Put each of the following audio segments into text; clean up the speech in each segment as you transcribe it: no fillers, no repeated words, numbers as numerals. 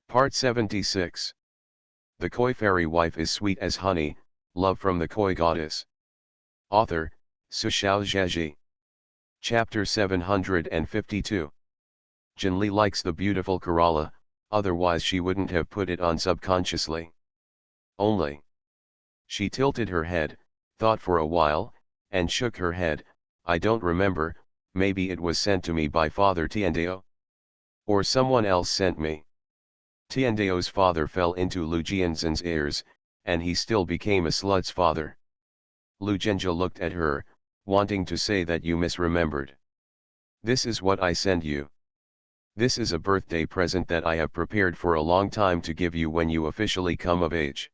Part 76. The Koi Fairy Wife is Sweet as Honey, Love from the Koi Goddess. Author, Sushao Zheji. Chapter 752. Jinli likes the beautiful Kerala, otherwise she wouldn't have put it on subconsciously. Only. She tilted her head, thought for a while, and shook her head. I don't remember, maybe it was sent to me by Father Tiandeo. Or someone else sent me. Tiandeo's father fell into Lu Jianzhen's ears, and he still became a slut's father. Lu Jianzhe looked at her, wanting to say that you misremembered. This is what I send you. This is a birthday present that I have prepared for a long time to give you when you officially come of age.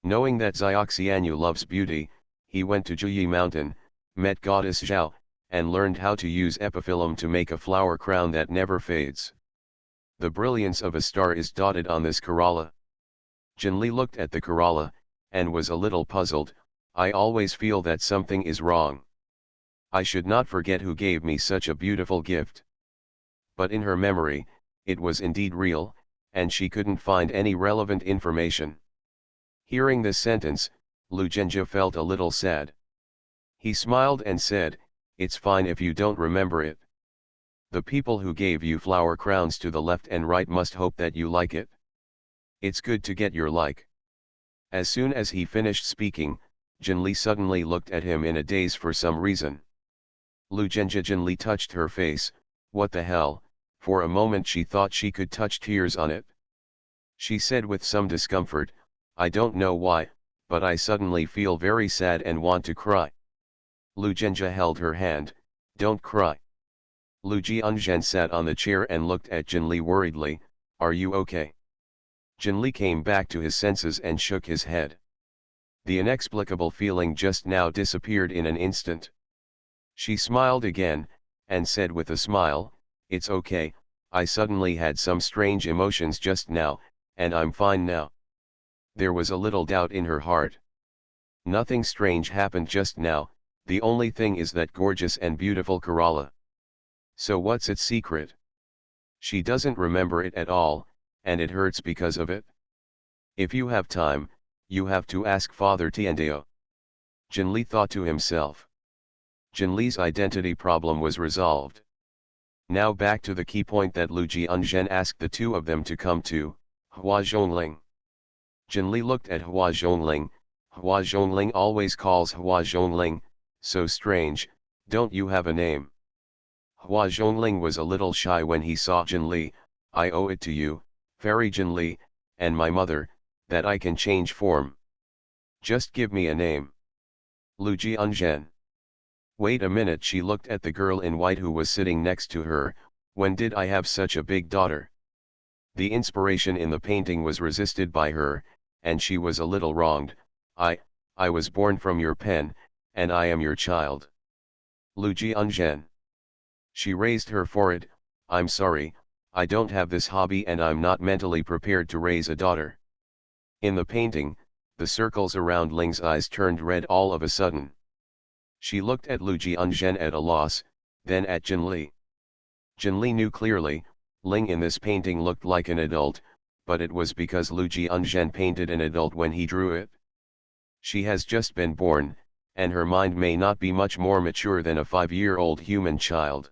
Knowing that Xiaoxianyu loves beauty, he went to Juyi Mountain, met Goddess Zhao, and learned how to use epiphyllum to make a flower crown that never fades. The brilliance of a star is dotted on this Kerala. Jinli looked at the Kerala, and was a little puzzled. I always feel that something is wrong. I should not forget who gave me such a beautiful gift. But in her memory, it was indeed real, and she couldn't find any relevant information. Hearing this sentence, Lu Jianzhe felt a little sad. He smiled and said, "It's fine if you don't remember it. The people who gave you flower crowns to the left and right must hope that you like it. It's good to get your like." As soon as he finished speaking, Jinli suddenly looked at him in a daze for some reason. Lu Jianzhe gently touched her face. What the hell? For a moment she thought she could touch tears on it. She said with some discomfort, "I don't know why, but I suddenly feel very sad and want to cry." Lu Jianzhe held her hand. "Don't cry." Lu Jianzhen sat on the chair and looked at Jinli worriedly. "Are you okay?" Jinli came back to his senses and shook his head. The inexplicable feeling just now disappeared in an instant. She smiled again, and said with a smile, "It's okay, I suddenly had some strange emotions just now, and I'm fine now." There was a little doubt in her heart. Nothing strange happened just now, the only thing is that gorgeous and beautiful Kerala. So what's its secret? She doesn't remember it at all, and it hurts because of it. If you have time, you have to ask Father Tiandeo. Jinli thought to himself. Jinli's identity problem was resolved. Now back to the key point that Lu Jianzhen asked the two of them to come to, Hua Zhongling. Jinli looked at Hua Zhongling. Hua Zhongling always calls Hua Zhongling, so strange, don't you have a name? Hua Zhongling was a little shy when he saw Jinli. "I owe it to you, Fairy Jinli, and my mother, that I can change form. Just give me a name." Lu Jianzhen. Wait a minute, she looked at the girl in white who was sitting next to her. "When did I have such a big daughter?" The inspiration in the painting was resisted by her, and she was a little wronged. I was born from your pen, and I am your child." Lu Jianzhen. She raised her forehead. "I'm sorry, I don't have this hobby and I'm not mentally prepared to raise a daughter." In the painting, the circles around Ling's eyes turned red all of a sudden. She looked at Lu Jianzhen at a loss, then at Jinli. Jinli knew clearly, Ling in this painting looked like an adult, but it was because Lu Jianzhen painted an adult when he drew it. She has just been born, and her mind may not be much more mature than a 5-year-old human child.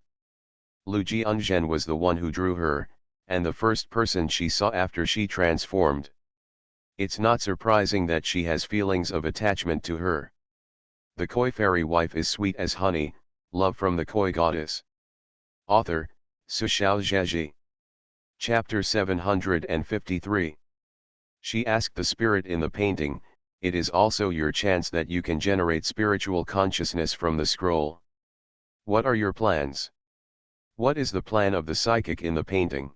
Lu Jianzhen was the one who drew her, and the first person she saw after she transformed. It's not surprising that she has feelings of attachment to her. The Koi Fairy Wife is Sweet as Honey, Love from the Koi Goddess. Author, Sushao Zheji. Chapter 753. She asked the spirit in the painting, "It is also your chance that you can generate spiritual consciousness from the scroll. What are your plans? What is the plan of the psychic in the painting?"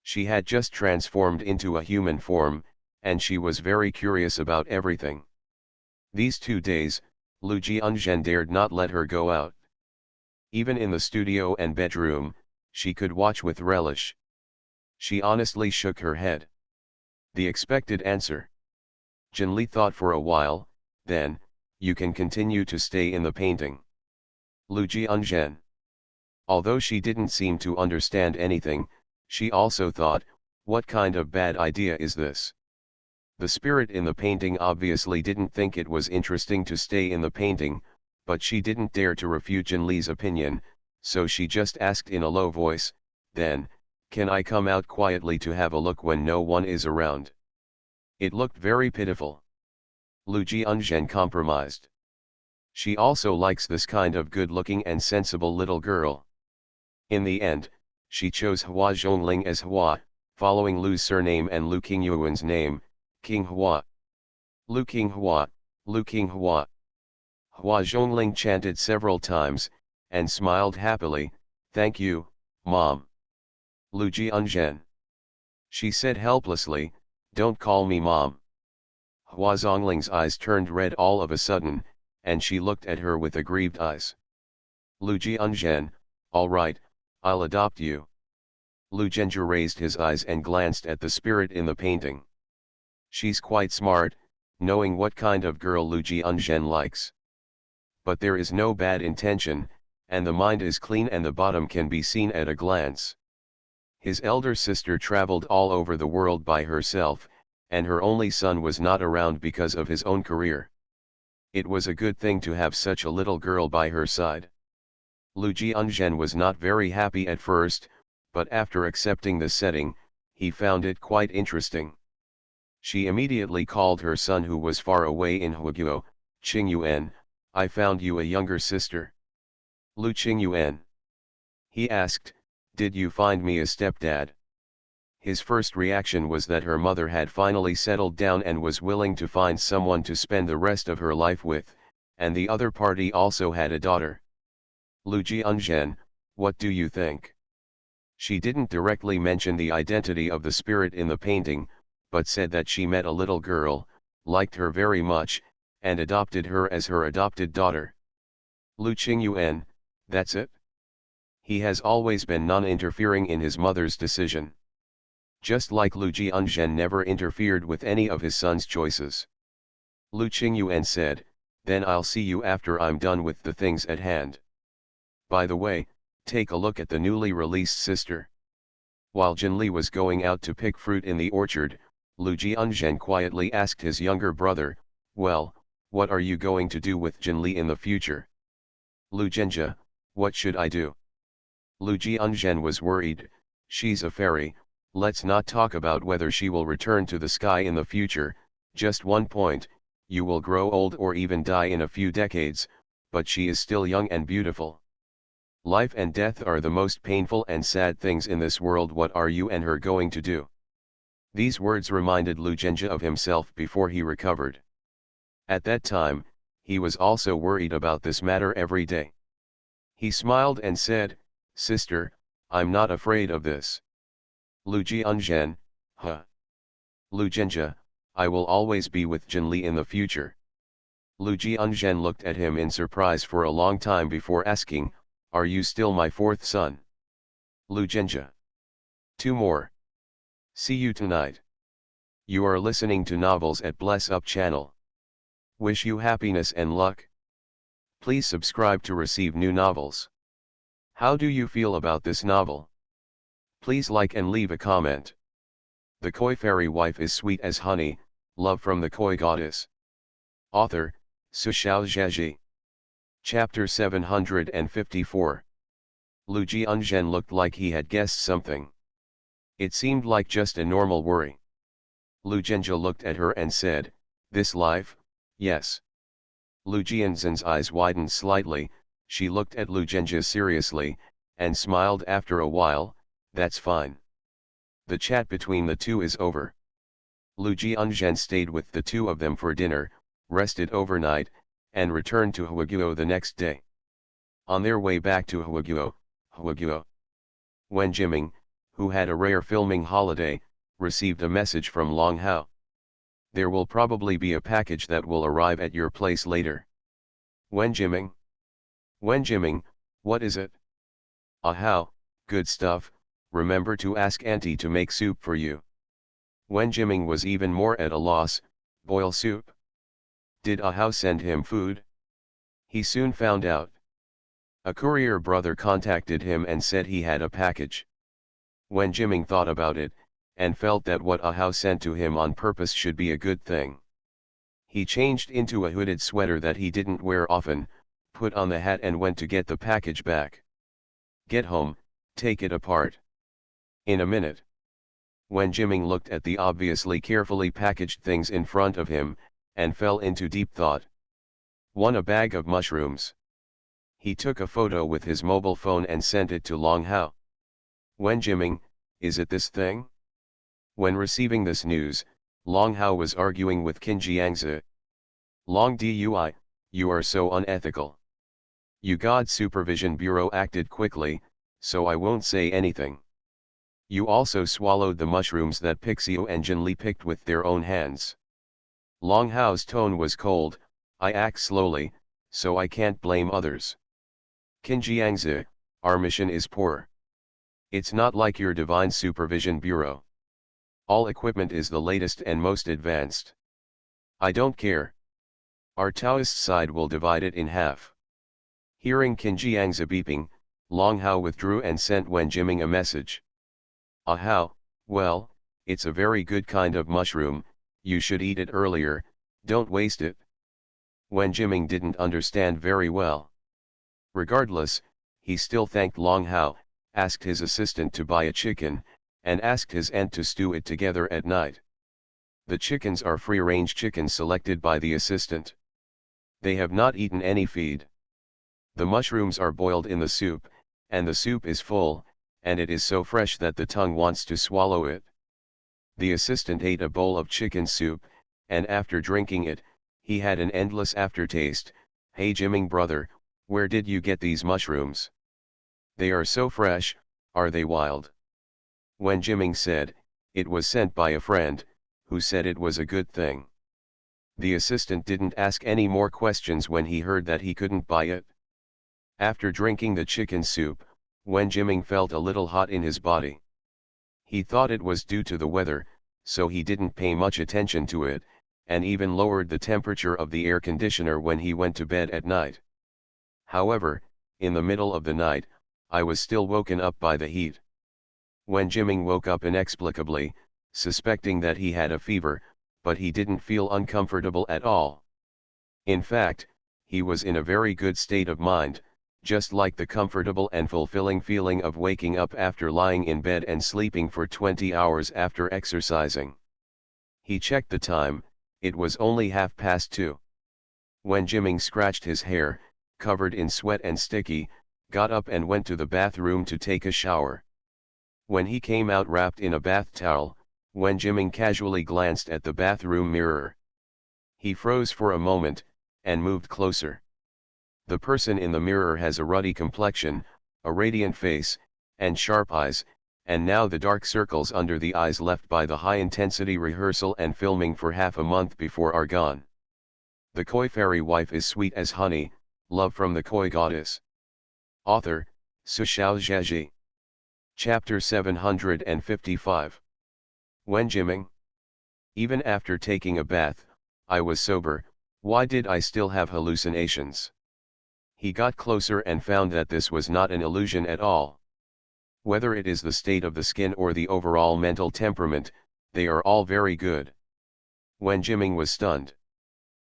She had just transformed into a human form, and she was very curious about everything. These 2 days, Lu Jianzhen dared not let her go out. Even in the studio and bedroom, she could watch with relish. She honestly shook her head. The expected answer. Jinli thought for a while, then, "You can continue to stay in the painting." Lu Jianzhen. Although she didn't seem to understand anything, she also thought, What kind of bad idea is this? The spirit in the painting obviously didn't think it was interesting to stay in the painting, but she didn't dare to refute Jinli's opinion, so she just asked in a low voice, then, can I come out quietly to have a look when no one is around? It looked very pitiful. Lu Jianzhen compromised. She also likes this kind of good-looking and sensible little girl. In the end, she chose Hua Zhongling as Hua, following Lu's surname and Lu Qingyuan's name, King Hua. Lu King Hua, Lu King Hua. Hua Zhongling chanted several times, and smiled happily, thank you, Mom. Lu Jianzhen. She said helplessly, don't call me Mom. Hua Zongling's eyes turned red all of a sudden, and she looked at her with aggrieved eyes. Lu Jianzhen, all right, I'll adopt you. Lu Zhenjie raised his eyes and glanced at the spirit in the painting. She's quite smart, knowing what kind of girl Lu Jianzhen likes. But there is no bad intention, and the mind is clean and the bottom can be seen at a glance. His elder sister traveled all over the world by herself, and her only son was not around because of his own career. It was a good thing to have such a little girl by her side. Lu Jianzhen was not very happy at first, but after accepting the setting, he found it quite interesting. She immediately called her son who was far away in Huaguo, Qingyuan, I found you a younger sister. Lu Qingyuan. He asked, did you find me a stepdad? His first reaction was that her mother had finally settled down and was willing to find someone to spend the rest of her life with, and the other party also had a daughter. Lu Jianzhen, what do you think? She didn't directly mention the identity of the spirit in the painting, but said that she met a little girl, liked her very much, and adopted her as her adopted daughter. Lu Qingyuan, that's it? He has always been non-interfering in his mother's decision. Just like Lu Jianzhen never interfered with any of his son's choices. Lu Qingyuan said, then I'll see you after I'm done with the things at hand. By the way, take a look at the newly released sister. While Jinli was going out to pick fruit in the orchard, Lu Jianzhen quietly asked his younger brother, well, what are you going to do with Jinli in the future? Lu Zhenjie, what should I do? Lu Jianzhen was worried, she's a fairy, let's not talk about whether she will return to the sky in the future, just one point, you will grow old or even die in a few decades, but she is still young and beautiful. Life and death are the most painful and sad things in this world, what are you and her going to do? These words reminded Lu Zhenjie of himself before he recovered. At that time, he was also worried about this matter every day. He smiled and said, sister, I'm not afraid of this. Lu Jianzhen, huh? Lu Zhenjie, I will always be with Jinli in the future. Lu Jianzhen looked at him in surprise for a long time before asking, are you still my fourth son? Lu Zhenjie. 2 more. See you tonight. You are listening to novels at Bless Up channel. Wish you happiness and luck. Please subscribe to receive new novels. How do you feel about this novel? Please like and leave a comment. The Koi Fairy Wife is sweet as honey, love from the Koi Goddess. Author, Sushao Zheji. Chapter 754. Lu Jianzhen looked like he had guessed something. It seemed like just a normal worry. Lu Zhenjie looked at her and said, this life, yes. Lu Jianzhen's eyes widened slightly, she looked at Lu Zhenjie seriously, and smiled after a while, that's fine. The chat between the two is over. Lu Jianzhen stayed with the two of them for dinner, rested overnight, and returned to Huaguo the next day. On their way back to Huaguo, Wen Jiming, who had a rare filming holiday, received a message from Long Hao. There will probably be a package that will arrive at your place later. Wen Jiming? Wen Jiming, what is it? Ah Hao, good stuff, remember to ask Auntie to make soup for you. Wen Jiming was even more at a loss, boil soup? Did Ah Hao send him food? He soon found out. A courier brother contacted him and said he had a package. Wen Jiming thought about it, and felt that what Ahau sent to him on purpose should be a good thing. He changed into a hooded sweater that he didn't wear often, put on the hat and went to get the package back. Get home, take it apart. In a minute. When Jimming looked at the obviously carefully packaged things in front of him, and fell into deep thought. One, a bag of mushrooms. He took a photo with his mobile phone and sent it to Long Hao. When Jimming, is it this thing? When receiving this news, Long Hao was arguing with Qin Jiangzi. Long Dui, you are so unethical. You God Supervision Bureau acted quickly, so I won't say anything. You also swallowed the mushrooms that Pixiu and Jinli picked with their own hands. Long Hao's tone was cold. I act slowly, so I can't blame others. Qin Jiangzi, our mission is poor. It's not like your Divine Supervision Bureau. All equipment is the latest and most advanced. I don't care. Our Taoist side will divide it in half. Hearing Qin Jiangzi beeping, Long Hao withdrew and sent Wen Jimming a message. Ahau, well, it's a very good kind of mushroom, you should eat it earlier, don't waste it. Wen Jimming didn't understand very well. Regardless, he still thanked Long Hao, asked his assistant to buy a chicken, and asked his aunt to stew it together at night. The chickens are free-range chickens selected by the assistant. They have not eaten any feed. The mushrooms are boiled in the soup, and the soup is full, and it is so fresh that the tongue wants to swallow it. The assistant ate a bowl of chicken soup, and after drinking it, he had an endless aftertaste. Hey Jimming brother, where did you get these mushrooms? They are so fresh, are they wild? When Jimming said, it was sent by a friend, who said it was a good thing. The assistant didn't ask any more questions when he heard that he couldn't buy it. After drinking the chicken soup, Wen Jimming felt a little hot in his body. He thought it was due to the weather, so he didn't pay much attention to it, and even lowered the temperature of the air conditioner when he went to bed at night. However, in the middle of the night, I was still woken up by the heat. Wen Jimming woke up inexplicably, suspecting that he had a fever, but he didn't feel uncomfortable at all. In fact, he was in a very good state of mind, just like the comfortable and fulfilling feeling of waking up after lying in bed and sleeping for 20 hours after exercising. He checked the time, it was only 2:30. When Jimming scratched his hair, covered in sweat and sticky, got up and went to the bathroom to take a shower. When he came out wrapped in a bath towel, Wen Jimming casually glanced at the bathroom mirror. He froze for a moment, and moved closer. The person in the mirror has a ruddy complexion, a radiant face, and sharp eyes, and now the dark circles under the eyes left by the high-intensity rehearsal and filming for half a month before are gone. The Koi fairy wife is sweet as honey, love from the Koi goddess. Author, Sushao Zhaji. Chapter 755. Wen Jimming. Even after taking a bath, I was sober. Why did I still have hallucinations? He got closer and found that this was not an illusion at all. Whether it is the state of the skin or the overall mental temperament, they are all very good. Wen Jimming was stunned.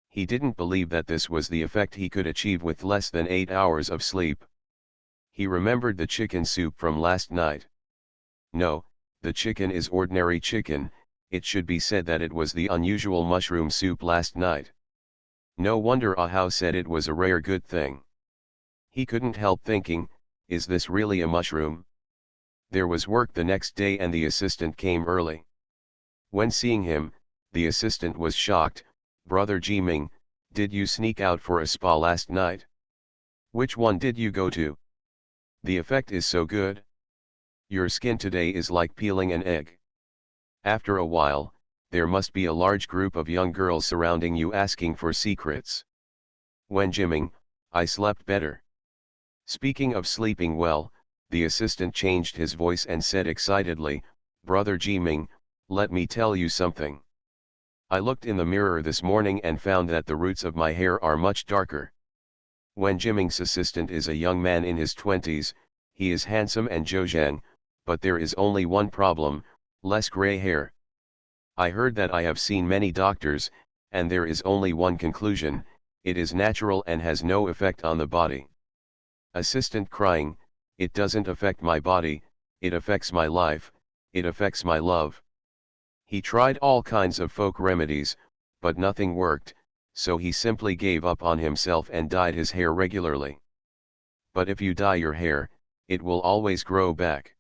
He didn't believe that this was the effect he could achieve with less than 8 hours of sleep. He remembered the chicken soup from last night. No, the chicken is ordinary chicken, it should be said that it was the unusual mushroom soup last night. No wonder Ahau said it was a rare good thing. He couldn't help thinking, is this really a mushroom? There was work the next day and the assistant came early. When seeing him, the assistant was shocked. Brother Jiming, did you sneak out for a spa last night? Which one did you go to? The effect is so good. Your skin today is like peeling an egg. After a while, there must be a large group of young girls surrounding you asking for secrets. Wen Jimming, I slept better. Speaking of sleeping well, the assistant changed his voice and said excitedly, Brother Jiming, let me tell you something. I looked in the mirror this morning and found that the roots of my hair are much darker. Wen Jimming's assistant is a young man in his 20s, he is handsome and zhozhang, but there is only one problem, Less gray hair. I heard that. I have seen many doctors, and there is only one conclusion: it is natural and has no effect on the body. Assistant crying, it doesn't affect my body, it affects my life, it affects my love. He tried all kinds of folk remedies, but nothing worked, so he simply gave up on himself and dyed his hair regularly. But if you dye your hair, it will always grow back.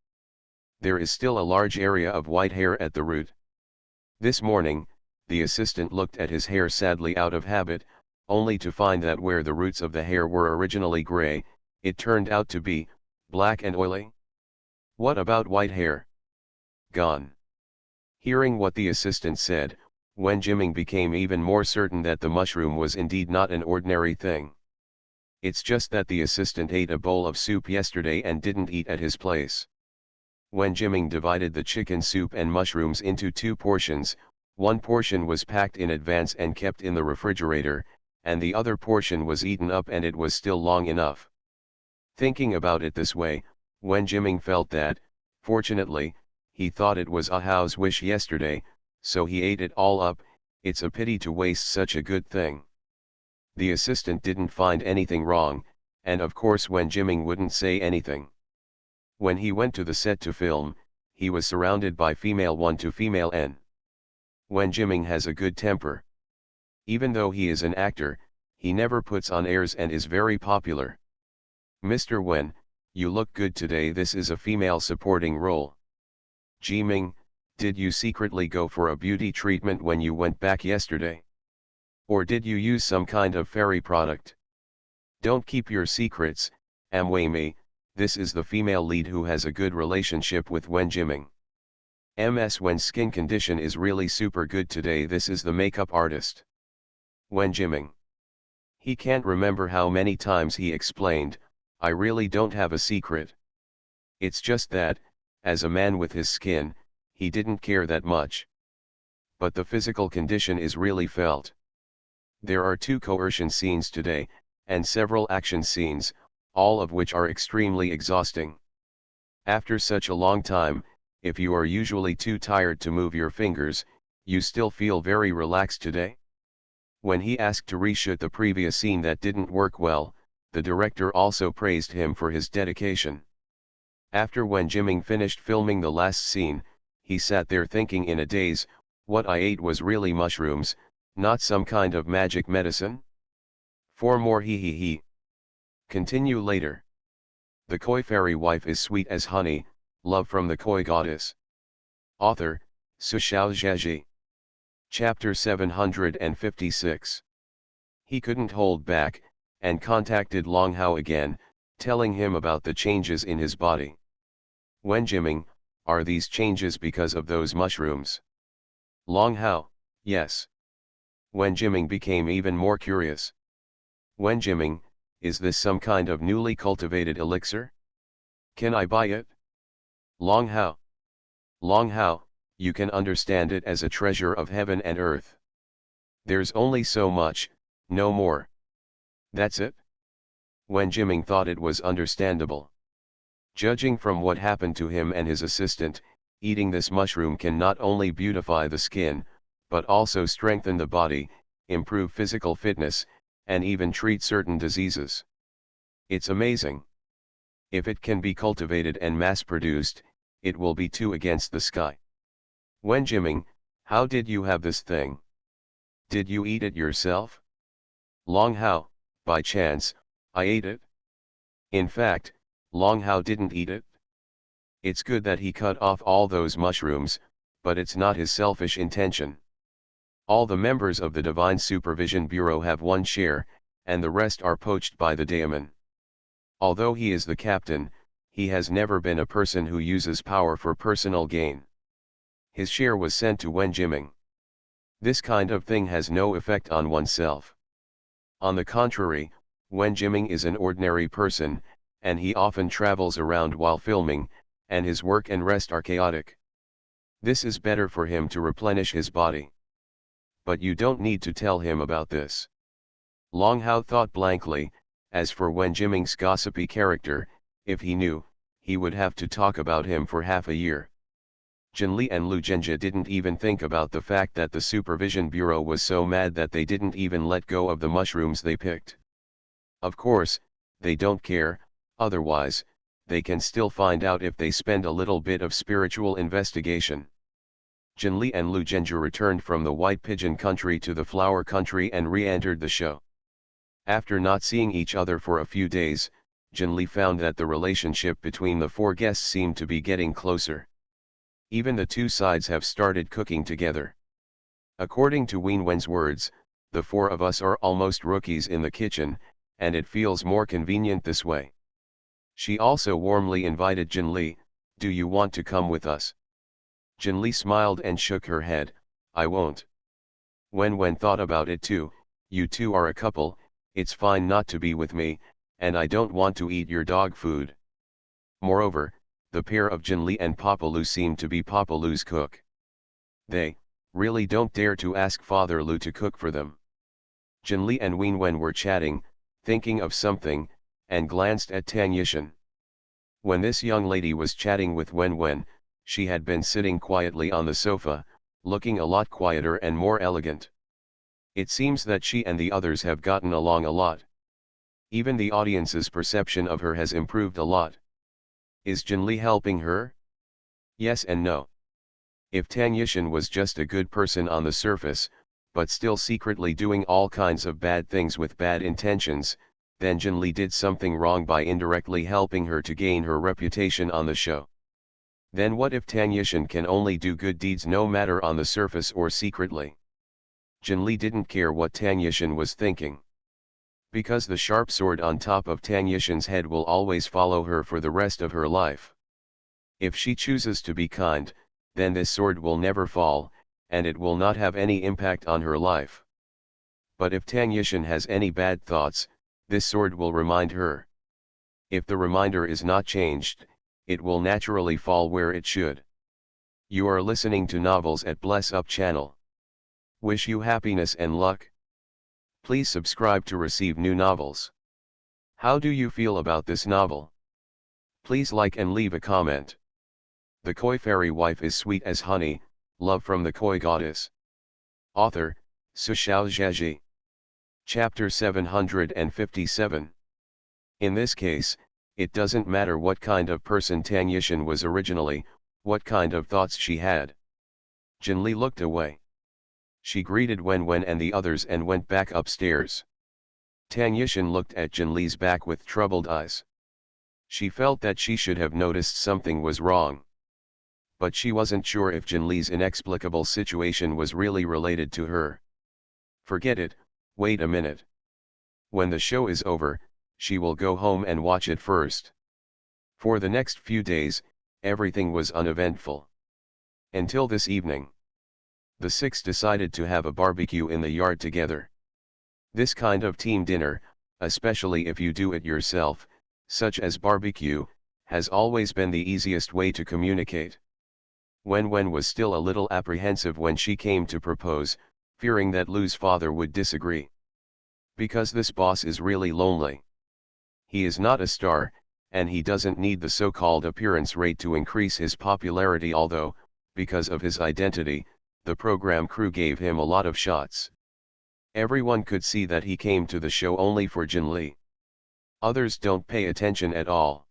There is still a large area of white hair at the root. This morning, the assistant looked at his hair sadly out of habit, only to find that where the roots of the hair were originally gray, it turned out to be black and oily. What about white hair? Gone. Hearing what the assistant said, Wen Jiming became even more certain that the mushroom was indeed not an ordinary thing. It's just that the assistant ate a bowl of soup yesterday and didn't eat at his place. Wen Jiming divided the chicken soup and mushrooms into 2 portions. One portion was packed in advance and kept in the refrigerator, and the other portion was eaten up, and it was still long enough. Thinking about it this way, Wen Jiming felt that, fortunately, he thought it was Ahau's wish yesterday, so he ate it all up. It's a pity to waste such a good thing. The assistant didn't find anything wrong, and of course Wen Jiming wouldn't say anything. When he went to the set to film, he was surrounded by female 1 to female N. Wen Jiming has a good temper. Even though he is an actor, he never puts on airs and is very popular. Mr. Wen, you look good today. This is a female supporting role. Jiming, did you secretly go for a beauty treatment when you went back yesterday? Or did you use some kind of fairy product? Don't keep your secrets, Wei. This is the female lead who has a good relationship with Wen Jiming. Wen's skin condition is really super good today. This is the makeup artist. Wen Jiming. He can't remember how many times he explained, I really don't have a secret. It's just that, as a man with his skin, he didn't care that much. But the physical condition is really felt. There are 2 coercion scenes today, and several action scenes, all of which are extremely exhausting. After such a long time, if you are usually too tired to move your fingers, you still feel very relaxed today? When he asked to reshoot the previous scene that didn't work well, the director also praised him for his dedication. After Wen Jiming finished filming the last scene, he sat there thinking in a daze, what I ate was really mushrooms, not some kind of magic medicine? 4 more he. Continue later. The koi fairy wife is sweet as honey, love from the koi goddess. Author, Sushao Zheji. Chapter 756. He couldn't hold back, and contacted Long Hao again, telling him about the changes in his body. Wen Jiming, are these changes because of those mushrooms? Long Hao, yes. Wen Jiming became even more curious. Wen Jiming, is this some kind of newly cultivated elixir? Can I buy it? Long Hao. Long Hao, you can understand it as a treasure of heaven and earth. There's only so much, no more. That's it? Wen Jiming thought it was understandable. Judging from what happened to him and his assistant, eating this mushroom can not only beautify the skin, but also strengthen the body, improve physical fitness, and even treat certain diseases. It's amazing. If it can be cultivated and mass-produced, it will be 2 against the sky. Wen Jiming, how did you have this thing? Did you eat it yourself? Long Hao, by chance, I ate it. In fact, Long Hao didn't eat it. It's good that he cut off all those mushrooms, but it's not his selfish intention. All the members of the Divine Supervision Bureau have 1 share, and the rest are poached by the daemon. Although he is the captain, he has never been a person who uses power for personal gain. His share was sent to Wen Jiming. This kind of thing has no effect on oneself. On the contrary, Wen Jiming is an ordinary person, and he often travels around while filming, and his work and rest are chaotic. This is better for him to replenish his body. But you don't need to tell him about this. Long Hao thought blankly. As for Wen Jiming's gossipy character, if he knew, he would have to talk about him for half a year. Jinli and Lu Zhenjie didn't even think about the fact that the Supervision Bureau was so mad that they didn't even let go of the mushrooms they picked. Of course, they don't care, otherwise, they can still find out if they spend a little bit of spiritual investigation. Jinli and Lu Zhenjie returned from the White Pigeon Country to the Flower Country and re-entered the show. After not seeing each other for a few days, Jinli found that the relationship between the four guests seemed to be getting closer. Even the two sides have started cooking together. According to Wenwen's words, the four of us are almost rookies in the kitchen, and it feels more convenient this way. She also warmly invited Jinli, "Do you want to come with us?" Jinli smiled and shook her head, "I won't." Wenwen thought about it too, "You two are a couple, it's fine not to be with me, and I don't want to eat your dog food." Moreover, the pair of Jinli and Papa Lu seemed to be Papa Lu's cook. They really don't dare to ask Father Lu to cook for them. Jinli and Wenwen were chatting, thinking of something, and glanced at Tang Yishan. When this young lady was chatting with Wenwen, she had been sitting quietly on the sofa, looking a lot quieter and more elegant. It seems that she and the others have gotten along a lot. Even the audience's perception of her has improved a lot. Is Jinli helping her? Yes and no. If Tang Yishan was just a good person on the surface, but still secretly doing all kinds of bad things with bad intentions, then Jinli did something wrong by indirectly helping her to gain her reputation on the show. Then what if Tang Yishan can only do good deeds no matter on the surface or secretly? Jinli didn't care what Tang Yishan was thinking. Because the sharp sword on top of Tang Yishan's head will always follow her for the rest of her life. If she chooses to be kind, then this sword will never fall, and it will not have any impact on her life. But if Tang Yishan has any bad thoughts, this sword will remind her. If the reminder is not changed, it will naturally fall where it should. You are listening to Novels at Bless Up channel. Wish you happiness and luck. Please subscribe to receive new novels. How do you feel about this novel? Please like and leave a comment. The Koi Fairy Wife is Sweet as Honey, Love from the Koi Goddess. Author, Sushao Zhaji. Chapter 757. In this case, it doesn't matter what kind of person Tang Yishan was originally, what kind of thoughts she had. Jinli looked away. She greeted Wenwen and the others and went back upstairs. Tang Yishan looked at Jinli's back with troubled eyes. She felt that she should have noticed something was wrong. But she wasn't sure if Jinli's inexplicable situation was really related to her. Forget it, wait a minute. When the show is over, she will go home and watch it first. For the next few days, everything was uneventful. Until this evening. The six decided to have a barbecue in the yard together. This kind of team dinner, especially if you do it yourself, such as barbecue, has always been the easiest way to communicate. Wenwen was still a little apprehensive when she came to propose, fearing that Lu's father would disagree. Because this boss is really lonely. He is not a star, and he doesn't need the so-called appearance rate to increase his popularity, although, because of his identity, the program crew gave him a lot of shots. Everyone could see that he came to the show only for Jinli. Others don't pay attention at all.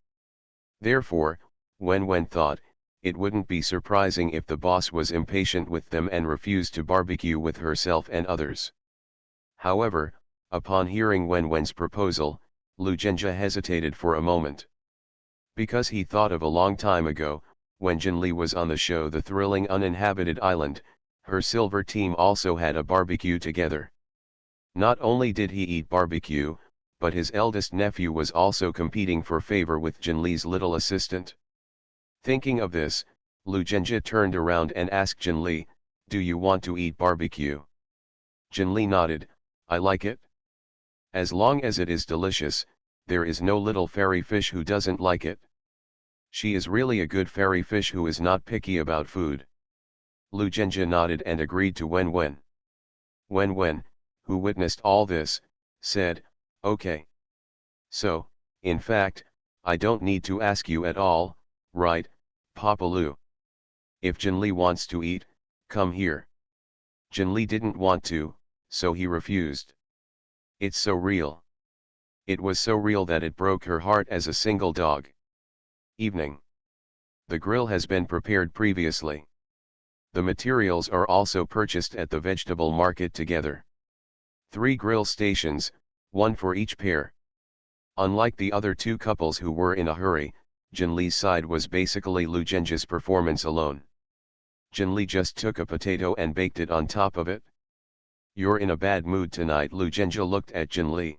Therefore, Wenwen thought, it wouldn't be surprising if the boss was impatient with them and refused to barbecue with herself and others. However, upon hearing Wenwen's proposal, Lu Zhenjie hesitated for a moment. Because he thought of a long time ago, when Jinli was on the show The Thrilling Uninhabited Island, her silver team also had a barbecue together. Not only did he eat barbecue, but his eldest nephew was also competing for favor with Jinli's little assistant. Thinking of this, Lu Zhenjie turned around and asked Jinli, "Do you want to eat barbecue?" Jinli nodded, "I like it. As long as it is delicious, there is no little fairy fish who doesn't like it. She is really a good fairy fish who is not picky about food." Lu Zhenjie nodded and agreed to Wenwen. Wenwen, who witnessed all this, said, "Okay. So, in fact, I don't need to ask you at all, right, Papa Lu?" If Jinli wants to eat, come here. Jinli didn't want to, so he refused. It's so real. It was so real that it broke her heart as a single dog. Evening. The grill has been prepared previously. The materials are also purchased at the vegetable market together. 3 grill stations, 1 for each pair. Unlike the other 2 couples who were in a hurry, Jinli's side was basically Lugenja's performance alone. Jinli just took a potato and baked it on top of it. You're in a bad mood tonight, Lugenja looked at Jinli.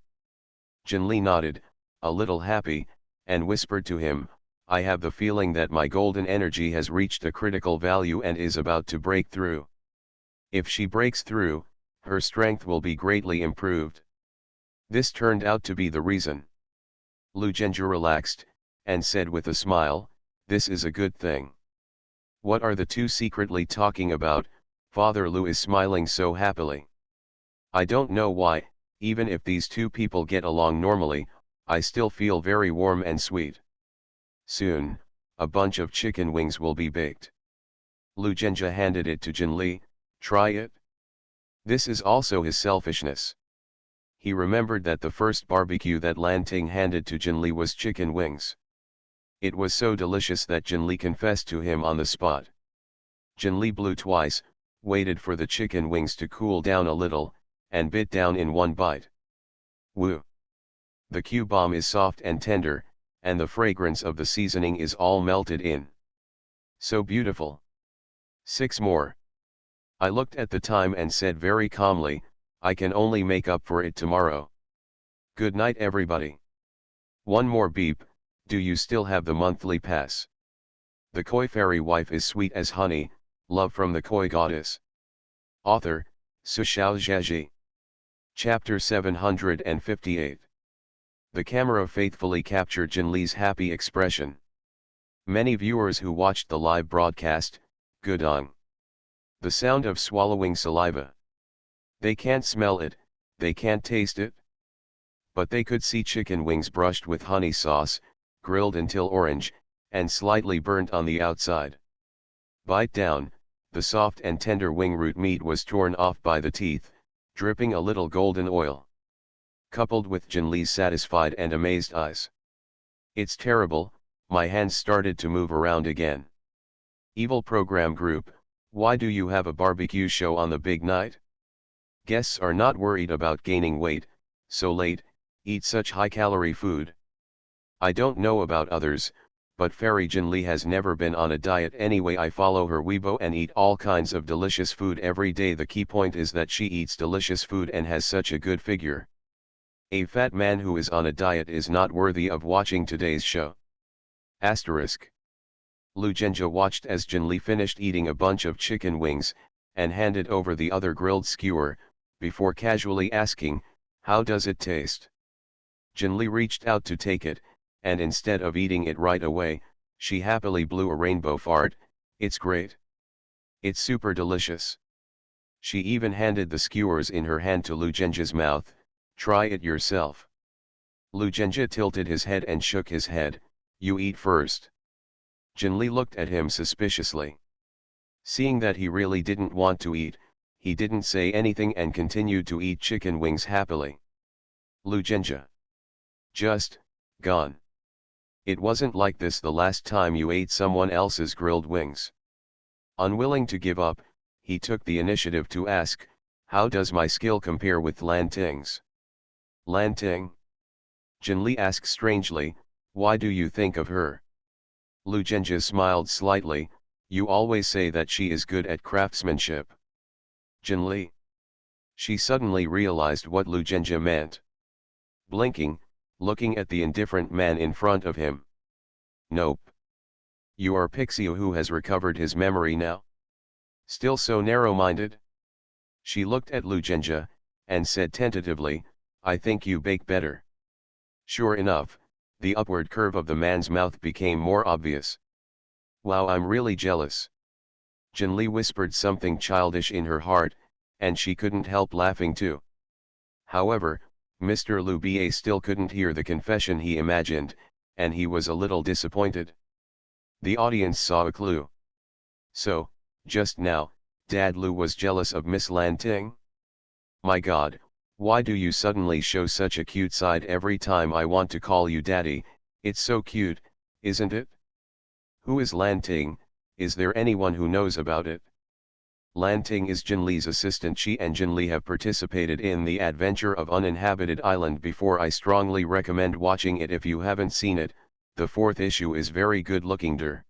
Jinli nodded, a little happy, and whispered to him, I have the feeling that my golden energy has reached a critical value and is about to break through. If she breaks through, her strength will be greatly improved. This turned out to be the reason. Lugenja relaxed, and said with a smile, this is a good thing. What are the 2 secretly talking about? Father Lu is smiling so happily. I don't know why, even if these 2 people get along normally, I still feel very warm and sweet. Soon, a bunch of chicken wings will be baked. Lugenja handed it to Jinli, try it. This is also his selfishness. He remembered that the first barbecue that Lanting handed to Jinli was chicken wings. It was so delicious that Jinli confessed to him on the spot. Jinli blew twice, waited for the chicken wings to cool down a little, and bit down in one bite. Woo! The Q-bomb is soft and tender, and the fragrance of the seasoning is all melted in. So beautiful. 6 more. I looked at the time and said very calmly, I can only make up for it tomorrow. Good night everybody. One more beep, do you still have the monthly pass? The koi fairy wife is sweet as honey, love from the koi goddess. Author, Sushao Zhaji. Chapter 758. The camera faithfully captured Jinli's happy expression. Many viewers who watched the live broadcast, gudong. The sound of swallowing saliva. They can't smell it, they can't taste it. But they could see chicken wings brushed with honey sauce, grilled until orange, and slightly burnt on the outside. Bite down, the soft and tender wing root meat was torn off by the teeth, dripping a little golden oil. Coupled with Jinli's satisfied and amazed eyes. It's terrible, my hands started to move around again. Evil program group, why do you have a barbecue show on the big night? Guests are not worried about gaining weight, so late, eat such high-calorie food. I don't know about others, but Fairy Jinli has never been on a diet anyway. I follow her Weibo and eat all kinds of delicious food every day. The key point is that she eats delicious food and has such a good figure. A fat man who is on a diet is not worthy of watching today's show. Asterisk. Lugenja watched as Jinli finished eating a bunch of chicken wings, and handed over the other grilled skewer, before casually asking, how does it taste? Jinli reached out to take it, and instead of eating it right away, she happily blew a rainbow fart. It's great. It's super delicious. She even handed the skewers in her hand to Lugenja's mouth, try it yourself. Lugenja tilted his head and shook his head, you eat first. Jinli looked at him suspiciously. Seeing that he really didn't want to eat, he didn't say anything and continued to eat chicken wings happily. Lugenja. Just, gone. It wasn't like this the last time you ate someone else's grilled wings. Unwilling to give up, he took the initiative to ask, how does my skill compare with Lanting's? Lanting? Jinli asked strangely, why do you think of her? Lugenja smiled slightly, you always say that she is good at craftsmanship. Jinli. She suddenly realized what Lugenja meant. Blinking, looking at the indifferent man in front of him. Nope. You are Pixie who has recovered his memory now? Still so narrow-minded? She looked at Lugenja, and said tentatively, I think you bake better. Sure enough, the upward curve of the man's mouth became more obvious. Wow, I'm really jealous. Jinli whispered something childish in her heart, and she couldn't help laughing too. However, Mr. Lu Ba still couldn't hear the confession he imagined, and he was a little disappointed. The audience saw a clue. So, just now, Dad Lu was jealous of Miss Lan Ting? My God, why do you suddenly show such a cute side every time I want to call you Daddy? It's so cute, isn't it? Who is Lan Ting? Is there anyone who knows about it? Lan Ting is Jin Li's assistant. She and Jin Li have participated in The Adventure of Uninhabited Island before. I strongly recommend watching it if you haven't seen it. The fourth issue is very good looking der.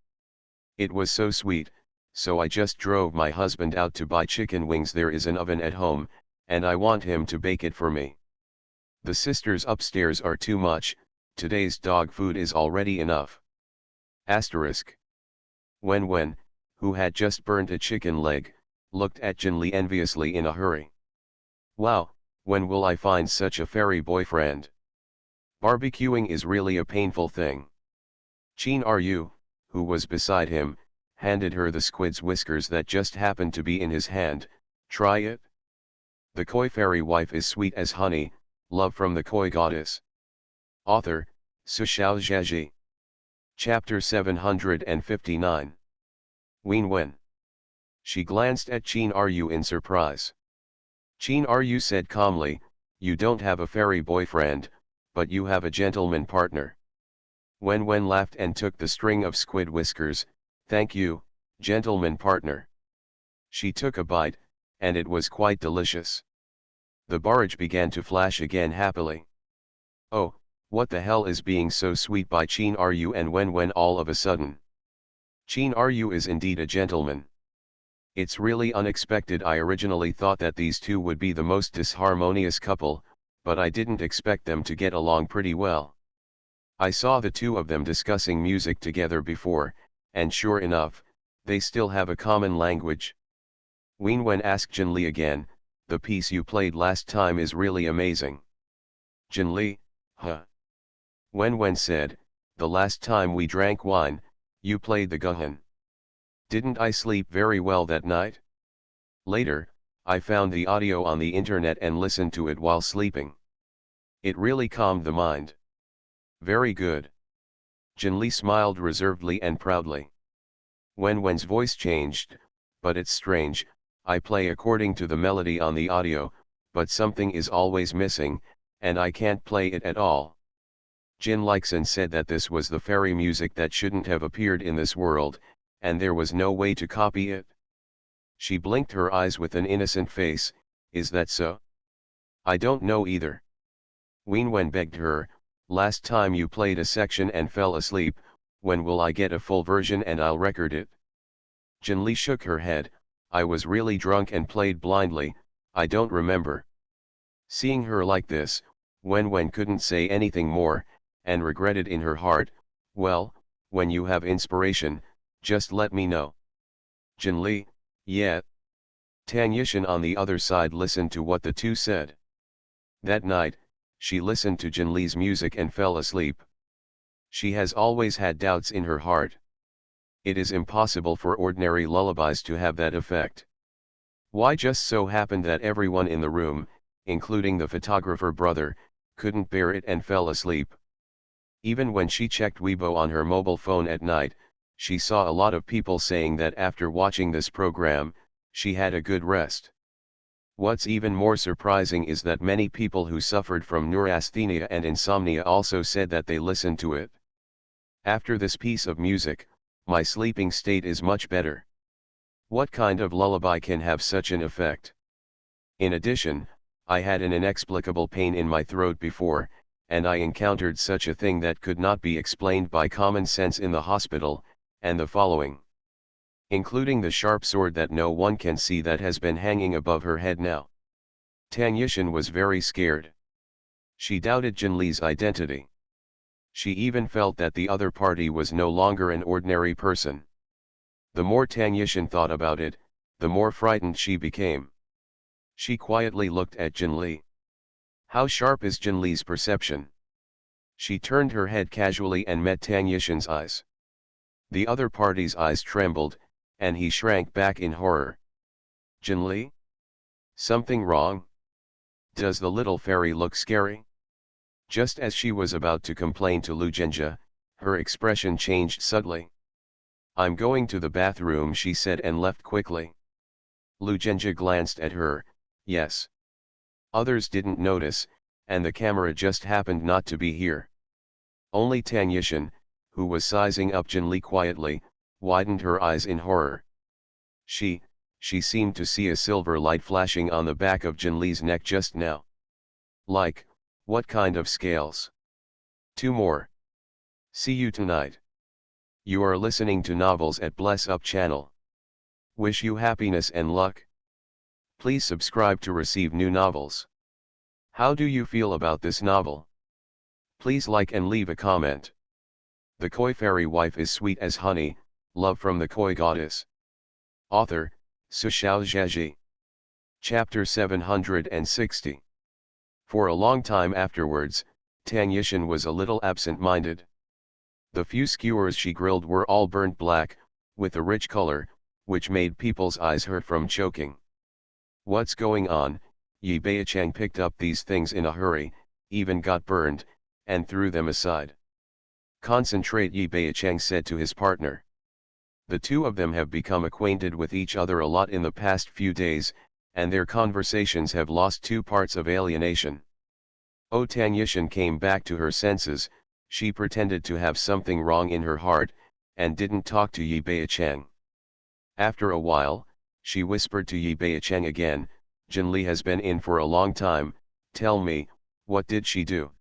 It was so sweet, so I just drove my husband out to buy chicken wings. There is an oven at home, and I want him to bake it for me. The sisters upstairs are too much, today's dog food is already enough. Asterisk. Wen, who had just burnt a chicken leg, looked at Jin Li enviously in a hurry. Wow, when will I find such a fairy boyfriend? Barbecuing is really a painful thing. Chin Ryu, who was beside him, handed her the squid's whiskers that just happened to be in his hand. Try it. The koi fairy wife is sweet as honey, love from the koi goddess. Author, Sushao Zhaji. Chapter 759. Wen. She glanced at Chin Ryu in surprise. Chin Ryu said calmly, you don't have a fairy boyfriend, but you have a gentleman partner. Wen laughed and took the string of squid whiskers. Thank you, gentleman partner. She took a bite, and it was quite delicious. The barrage began to flash again happily. Oh, what the hell is being so sweet by Chin Ryu and Wen all of a sudden? Chin Ryu is indeed a gentleman. It's really unexpected. I originally thought that these two would be the most disharmonious couple, but I didn't expect them to get along pretty well. I saw the two of them discussing music together before, and sure enough, they still have a common language. Wen asked Jin Li again, the piece you played last time is really amazing. Jin Li, huh? Wen said, the last time we drank wine, you played the Guhan. Didn't I sleep very well that night? Later, I found the audio on the internet and listened to it while sleeping. It really calmed the mind. Very good. Jin Li smiled reservedly and proudly. Wen's voice changed, but it's strange, I play according to the melody on the audio, but something is always missing, and I can't play it at all. Jin Lixin said that this was the fairy music that shouldn't have appeared in this world, and there was no way to copy it. She blinked her eyes with an innocent face, is that so? I don't know either. Wen begged her, last time you played a section and fell asleep, when will I get a full version and I'll record it? Jin Li shook her head, I was really drunk and played blindly, I don't remember. Seeing her like this, Wen couldn't say anything more, and regretted in her heart, well, when you have inspiration, just let me know. Jin Li, yeah. Tang Yishan on the other side listened to what the two said. That night, she listened to Jin Li's music and fell asleep. She has always had doubts in her heart. It is impossible for ordinary lullabies to have that effect. Why just so happened that everyone in the room, including the photographer brother, couldn't bear it and fell asleep. Even when she checked Weibo on her mobile phone at night, she saw a lot of people saying that after watching this program, she had a good rest. What's even more surprising is that many people who suffered from neurasthenia and insomnia also said that they listened to it. After this piece of music, my sleeping state is much better. What kind of lullaby can have such an effect? In addition, I had an inexplicable pain in my throat before, and I encountered such a thing that could not be explained by common sense in the hospital, and the following. Including the sharp sword that no one can see that has been hanging above her head now. Tang Yishan was very scared. She doubted Jin Li's identity. She even felt that the other party was no longer an ordinary person. The more Tang Yishan thought about it, the more frightened she became. She quietly looked at Jin Li. How sharp is Jin Li's perception? She turned her head casually and met Tang Yishan's eyes. The other party's eyes trembled, and he shrank back in horror. Jin Li? Something wrong? Does the little fairy look scary? Just as she was about to complain to Lu Zhenjia, her expression changed subtly. I'm going to the bathroom, she said and left quickly. Lu Zhenjie glanced at her. Yes. Others didn't notice, and the camera just happened not to be here. Only Tang Yishan, who was sizing up Jinli quietly, widened her eyes in horror. She seemed to see a silver light flashing on the back of Jinli's neck just now. Like, what kind of scales? 2 more. See you tonight. You are listening to Novels at Bless Up channel. Wish you happiness and luck. Please subscribe to receive new novels. How do you feel about this novel? Please like and leave a comment. The Koi Fairy Wife is Sweet as Honey, Love from the Koi Goddess. Author, Sushao Zheji. Chapter 760. For a long time afterwards, Tang Yishan was a little absent-minded. The few skewers she grilled were all burnt black, with a rich color, which made people's eyes hurt from choking. What's going on? Yi Beichang picked up these things in a hurry, even got burned, and threw them aside. Concentrate, Yi Beichang said to his partner. The two of them have become acquainted with each other a lot in the past few days, and their conversations have lost 2 parts of alienation. Oh, Tang Yishan came back to her senses. She pretended to have something wrong in her heart, and didn't talk to Yi Beichang. After a while, she whispered to Yi Beichang again, Jinli has been in for a long time, tell me, what did she do?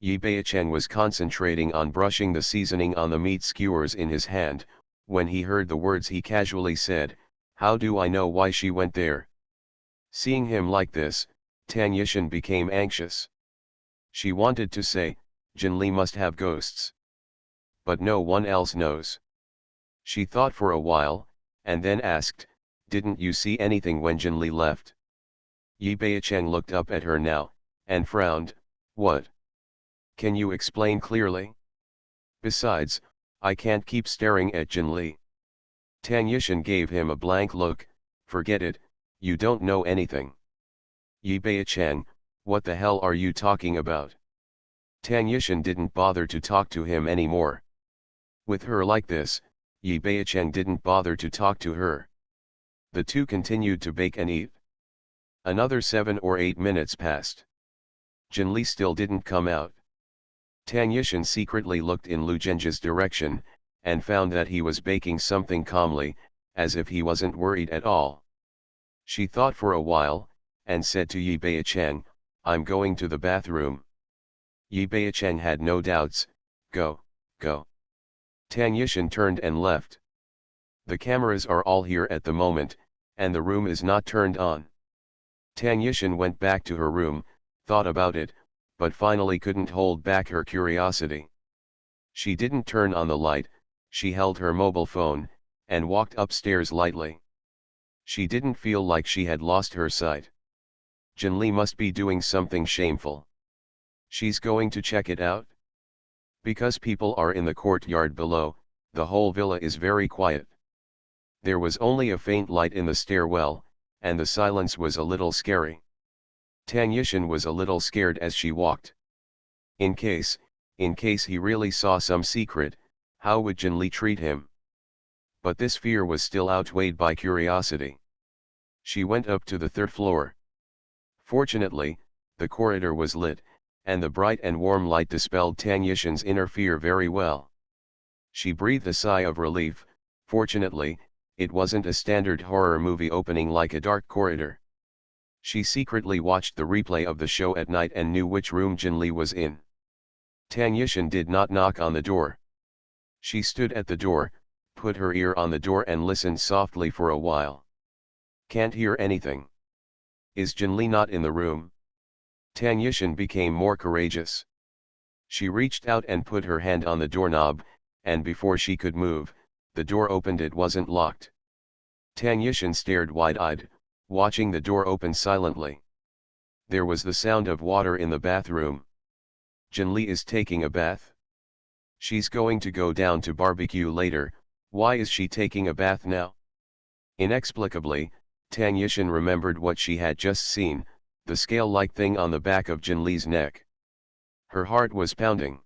Yi Beichang was concentrating on brushing the seasoning on the meat skewers in his hand. When he heard the words, he casually said, how do I know why she went there? Seeing him like this, Tang Yishan became anxious. She wanted to say, Jinli must have ghosts. But no one else knows. She thought for a while, and then asked, didn't you see anything when Jinli left? Yi Beichang looked up at her now, and frowned, what? Can you explain clearly? Besides, I can't keep staring at Jinli. Tang Yishan gave him a blank look, forget it, you don't know anything. Yi Beichang, what the hell are you talking about? Tang Yishan didn't bother to talk to him anymore. With her like this, Yi Beichang didn't bother to talk to her. The two continued to bake and eat. Another 7 or 8 minutes passed. Jinli still didn't come out. Tang Yishan secretly looked in Lu Zhenjie's direction, and found that he was baking something calmly, as if he wasn't worried at all. She thought for a while, and said to Yi Beichang, I'm going to the bathroom. Yi Beichang had no doubts, go. Tang Yishan turned and left. The cameras are all here at the moment, and the room is not turned on. Tang Yishan went back to her room, thought about it, but finally couldn't hold back her curiosity. She didn't turn on the light, she held her mobile phone, and walked upstairs lightly. She didn't feel like she had lost her sight. Jinli must be doing something shameful. She's going to check it out? Because people are in the courtyard below, the whole villa is very quiet. There was only a faint light in the stairwell, and the silence was a little scary. Tang Yishan was a little scared as she walked. In case he really saw some secret, how would Jinli treat him? But this fear was still outweighed by curiosity. She went up to the 3rd floor. Fortunately, the corridor was lit, and the bright and warm light dispelled Tang Yishan's inner fear very well. She breathed a sigh of relief. Fortunately, it wasn't a standard horror movie opening like a dark corridor. She secretly watched the replay of the show at night and knew which room Jinli was in. Tang Yishan did not knock on the door. She stood at the door, put her ear on the door and listened softly for a while. Can't hear anything. Is Jinli not in the room? Tang Yishan became more courageous. She reached out and put her hand on the doorknob, and before she could move, the door opened. It wasn't locked. Tang Yishan stared wide-eyed, watching the door open silently. There was the sound of water in the bathroom. Jinli is taking a bath. She's going to go down to barbecue later. Why is she taking a bath now? Inexplicably, Tang Yishan remembered what she had just seen, the scale-like thing on the back of Jinli's neck. Her heart was pounding.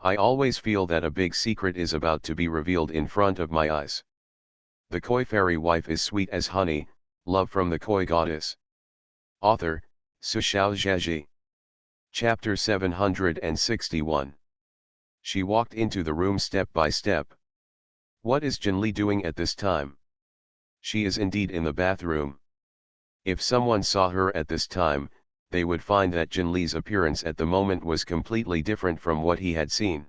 I always feel that a big secret is about to be revealed in front of my eyes. The koi fairy wife is sweet as honey, love from the koi goddess. Author, Sushao Zheji. Chapter 761. She walked into the room step by step. What is Jinli doing at this time? She is indeed in the bathroom. If someone saw her at this time, they would find that Jinli's appearance at the moment was completely different from what he had seen.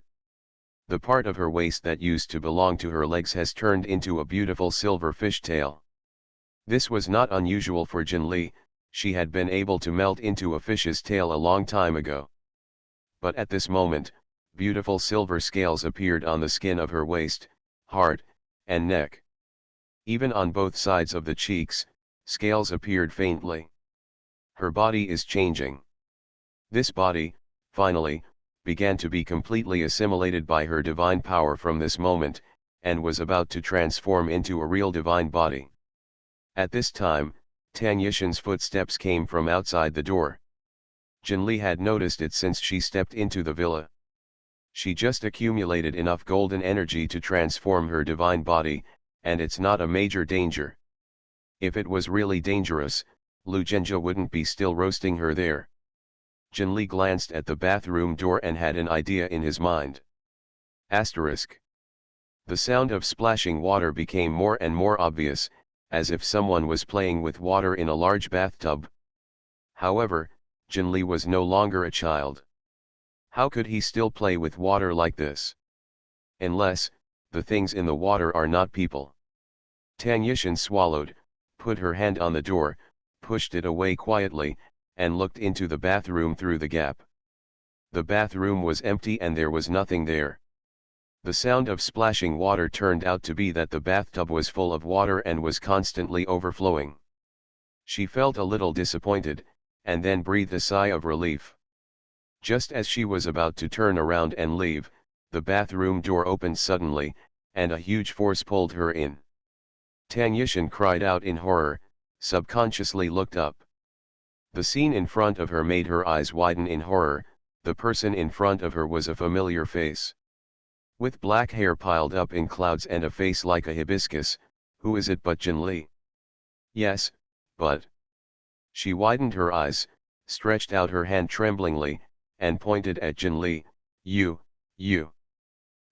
The part of her waist that used to belong to her legs has turned into a beautiful silver fishtail. This was not unusual for Jinli, she had been able to melt into a fish's tail a long time ago. But at this moment, beautiful silver scales appeared on the skin of her waist, heart, and neck. Even on both sides of the cheeks, scales appeared faintly. Her body is changing. This body, finally, began to be completely assimilated by her divine power from this moment, and was about to transform into a real divine body. At this time, Tang Yishan's footsteps came from outside the door. Jinli had noticed it since she stepped into the villa. She just accumulated enough golden energy to transform her divine body, and it's not a major danger. If it was really dangerous, Lu Zhenjia wouldn't be still roasting her there. Jinli glanced at the bathroom door and had an idea in his mind. Asterisk. The sound of splashing water became more and more obvious, as if someone was playing with water in a large bathtub. However, Jinli was no longer a child. How could he still play with water like this? Unless, the things in the water are not people. Tang Yishan swallowed, put her hand on the door, pushed it away quietly, and looked into the bathroom through the gap. The bathroom was empty and there was nothing there. The sound of splashing water turned out to be that the bathtub was full of water and was constantly overflowing. She felt a little disappointed, and then breathed a sigh of relief. Just as she was about to turn around and leave, the bathroom door opened suddenly, and a huge force pulled her in. Tang Yishan cried out in horror, subconsciously looked up. The scene in front of her made her eyes widen in horror. The person in front of her was a familiar face. With black hair piled up in clouds and a face like a hibiscus, who is it but Jinli? Yes, but... She widened her eyes, stretched out her hand tremblingly, and pointed at Jinli. You.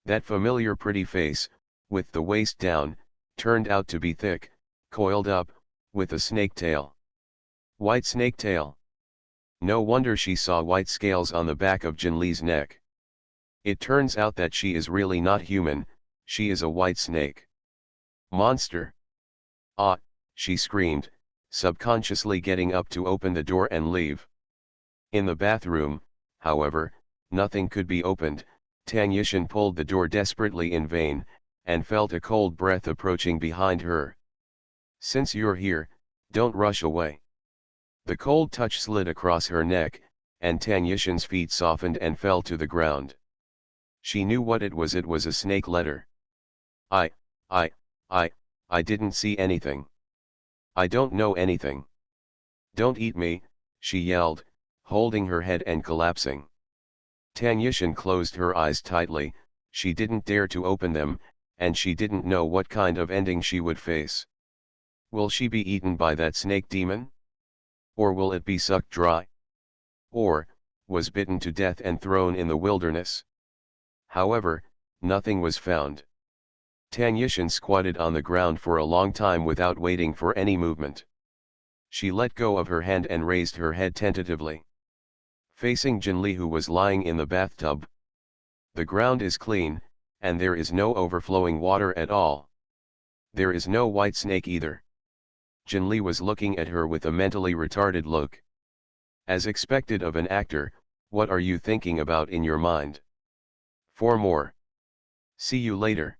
That familiar pretty face, with the waist down, turned out to be thick, coiled up, with a snake tail. White snake tail. No wonder she saw white scales on the back of Jinli's neck. It turns out that she is really not human, she is a white snake. Monster! Ah, she screamed, subconsciously getting up to open the door and leave. In the bathroom, however, nothing could be opened. Tang Yishan pulled the door desperately in vain, and felt a cold breath approaching behind her. Since you're here, don't rush away. The cold touch slid across her neck, and Tang Yishan's feet softened and fell to the ground. She knew what it was a snake letter. I didn't see anything. I don't know anything. Don't eat me, she yelled, holding her head and collapsing. Tang Yishan closed her eyes tightly, she didn't dare to open them, and she didn't know what kind of ending she would face. Will she be eaten by that snake demon? Or will it be sucked dry? Or, was bitten to death and thrown in the wilderness? However, nothing was found. Tang Yishan squatted on the ground for a long time without waiting for any movement. She let go of her hand and raised her head tentatively. Facing Jinli, who was lying in the bathtub. The ground is clean, and there is no overflowing water at all. There is no white snake either. Jinli was looking at her with a mentally retarded look. As expected of an actor, what are you thinking about in your mind? 4 more. See you later.